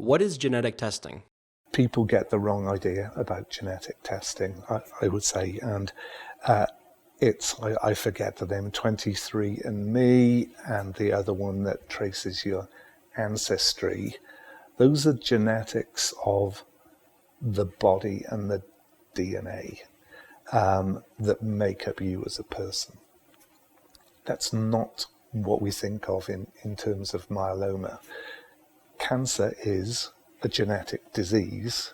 What is genetic testing? People get the wrong idea about genetic testing, I would say, and I forget the name, 23andMe, and the other one that traces your ancestry. Those are genetics of the body and the DNA that make up you as a person. That's not what we think of in terms of myeloma. Cancer is a genetic disease,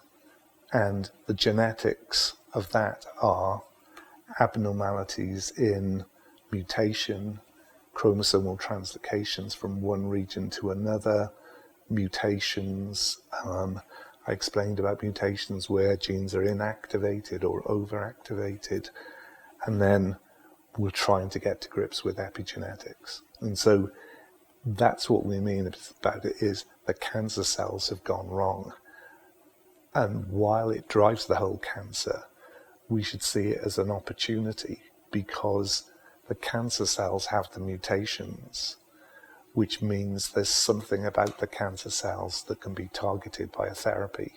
and the genetics of that are abnormalities in mutation, chromosomal translocations from one region to another, mutations. I explained about mutations where genes are inactivated or overactivated, and then we're trying to get to grips with epigenetics. And so that's what we mean about it, is the cancer cells have gone wrong. And while it drives the whole cancer, we should see it as an opportunity, because the cancer cells have the mutations, which means there's something about the cancer cells that can be targeted by a therapy.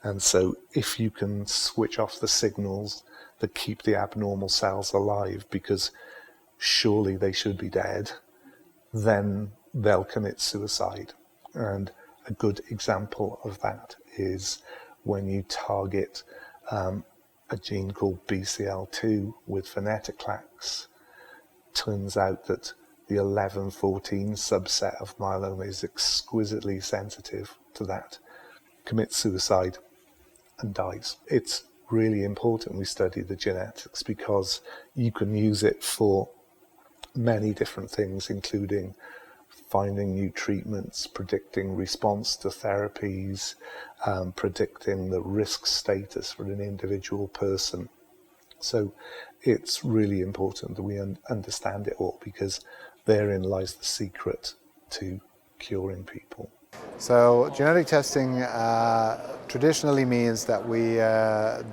And so if you can switch off the signals that keep the abnormal cells alive, because surely they should be dead, then they'll commit suicide. And a good example of that is when you target a gene called BCL2 with venetoclax. Turns out that the 11-14 subset of myeloma is exquisitely sensitive to that, commits suicide and dies. It's really important we study the genetics, because you can use it for many different things, including finding new treatments, predicting response to therapies, predicting the risk status for an individual person. So it's really important that we understand it all, because therein lies the secret to curing people. So genetic testing traditionally means that we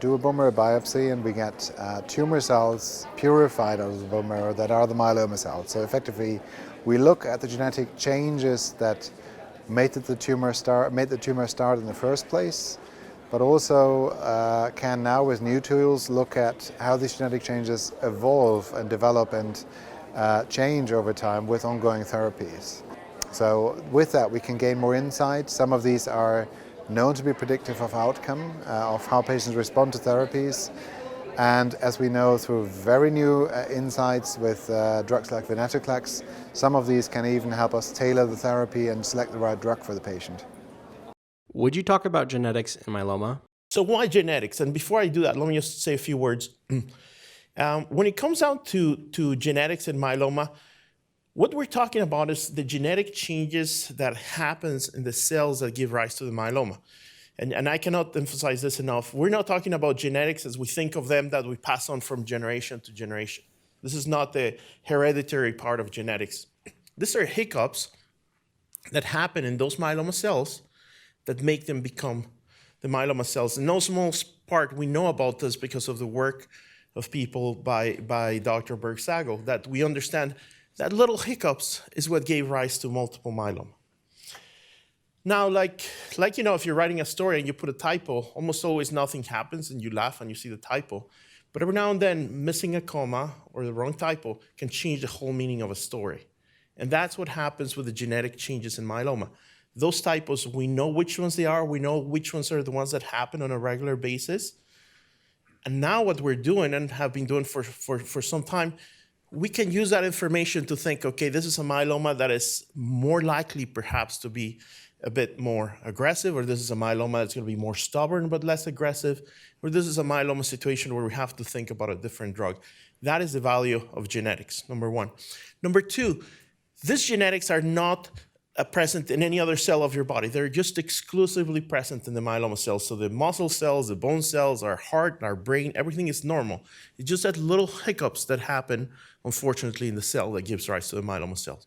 do a bone marrow biopsy and we get tumor cells purified out of the bone marrow that are the myeloma cells. So effectively, we look at the genetic changes that made the tumor start in the first place, but also can now, with new tools, look at how these genetic changes evolve and develop and change over time with ongoing therapies. So with that, we can gain more insight. Some of these are known to be predictive of outcome, of how patients respond to therapies. And as we know through very new insights with drugs like venetoclax, some of these can even help us tailor the therapy and select the right drug for the patient. Would you talk about genetics in myeloma? So why genetics? And before I do that, let me just say a few words. When it comes down to genetics in myeloma, what we're talking about is the genetic changes that happens in the cells that give rise to the myeloma. And I cannot emphasize this enough. We're not talking about genetics as we think of them, that we pass on from generation to generation. This is not the hereditary part of genetics. These are hiccups that happen in those myeloma cells that make them become the myeloma cells. In no small part, we know about this because of the work of people by Dr. Berg-Sago, that we understand that little hiccups is what gave rise to multiple myeloma. Now, like if you're writing a story and you put a typo, almost always nothing happens and you laugh and you see the typo. But every now and then, missing a comma or the wrong typo can change the whole meaning of a story. And that's what happens with the genetic changes in myeloma. Those typos, we know which ones they are. We know which ones are the ones that happen on a regular basis. And now what we're doing, and have been doing for some time, we can use that information to think, okay, this is a myeloma that is more likely perhaps to be a bit more aggressive, or this is a myeloma that's going to be more stubborn but less aggressive, or this is a myeloma situation where we have to think about a different drug. That is the value of genetics, number one. Number two, these genetics are not present in any other cell of your body. They're just exclusively present in the myeloma cells. So the muscle cells, the bone cells, our heart, our brain, everything is normal. It's just that little hiccups that happen, unfortunately, in the cell that gives rise to the myeloma cells.